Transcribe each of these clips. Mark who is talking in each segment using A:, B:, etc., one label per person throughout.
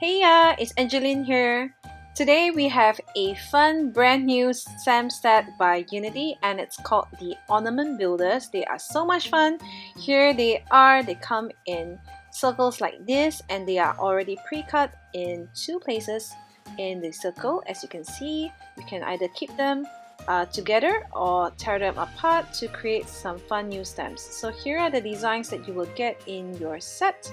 A: Hey, it's Angeline here. Today we have a fun brand new stamp set by Unity and it's called the Ornament Builders. They are so much fun. Here they are. They come in circles like this and they are already pre-cut in two places in the circle. As you can see, you can either keep them together or tear them apart to create some fun new stamps. So here are the designs that you will get in your set.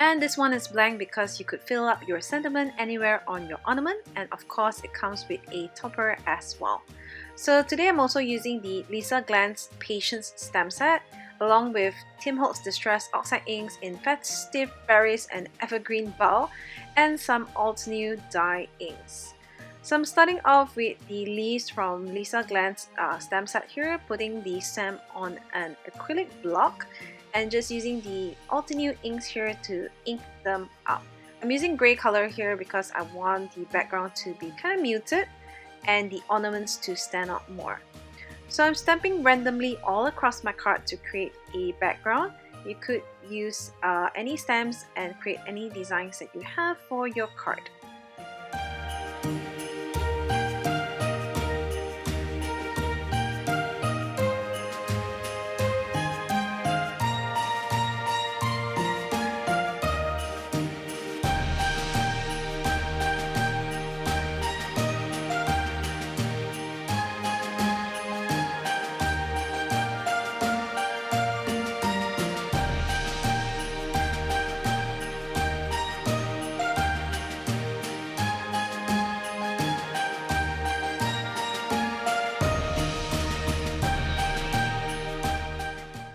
A: And this one is blank because you could fill up your sentiment anywhere on your ornament, and of course it comes with a topper as well. So today I'm also using the Lisa Glanz Patience stamp set along with Tim Holtz Distress Oxide inks in Festive Berries and Evergreen Bow and some Alt New dye inks. So I'm starting off with the leaves from Lisa Glanz stamp set here, putting the stamp on an acrylic block and just using the Ultimate inks here to ink them up. I'm using grey color here because I want the background to be kind of muted and the ornaments to stand out more. So I'm stamping randomly all across my card to create a background. You could use any stamps and create any designs that you have for your card.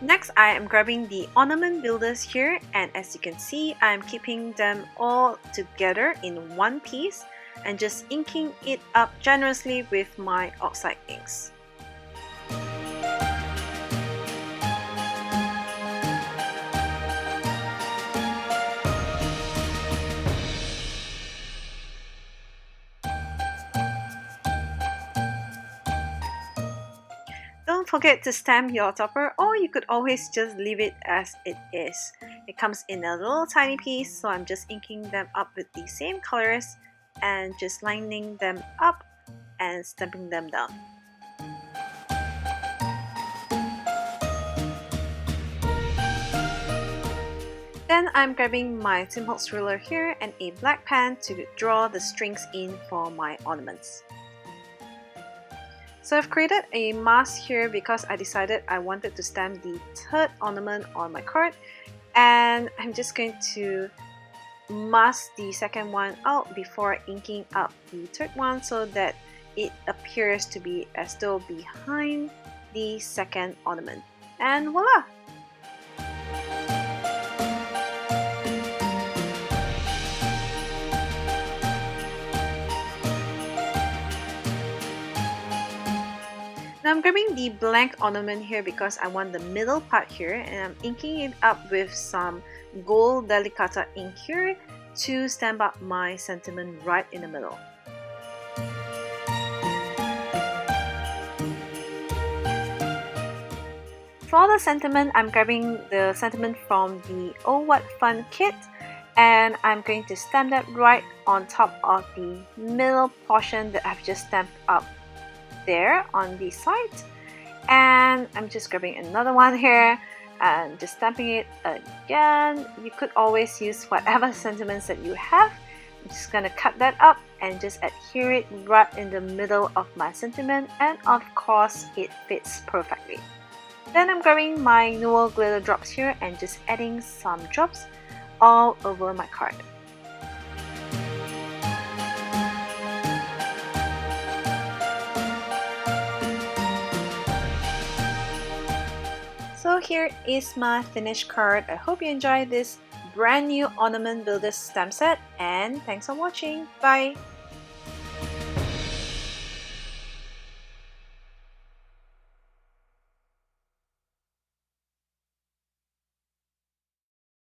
A: Next, I am grabbing the ornament builders here, and as you can see, I'm keeping them all together in one piece and just inking it up generously with my oxide inks. Don't forget to stamp your topper, or you could always just leave it as it is. It comes in a little tiny piece, so I'm just inking them up with the same colors and just lining them up and stamping them down. Then I'm grabbing my Tim Holtz ruler here and a black pen to draw the strings in for my ornaments. So I've created a mask here because I decided I wanted to stamp the third ornament on my card, and I'm just going to mask the second one out before inking up the third one so that it appears to be as though behind the second ornament. And voila! Now I'm grabbing the blank ornament here because I want the middle part here, and I'm inking it up with some gold delicata ink here to stamp up my sentiment right in the middle. For the sentiment, I'm grabbing the sentiment from the Oh What Fun kit, and I'm going to stamp that right on top of the middle portion that I've just stamped up there on the side. And I'm just grabbing another one here and just stamping it again. You could always use whatever sentiments that you have. I'm just gonna cut that up and just adhere it right in the middle of my sentiment, and of course it fits perfectly. Then I'm grabbing my Newell glitter drops here and just adding some drops all over my card. So here is my finished card. I hope you enjoyed this brand new Ornament Builders stamp set, and thanks for watching. Bye!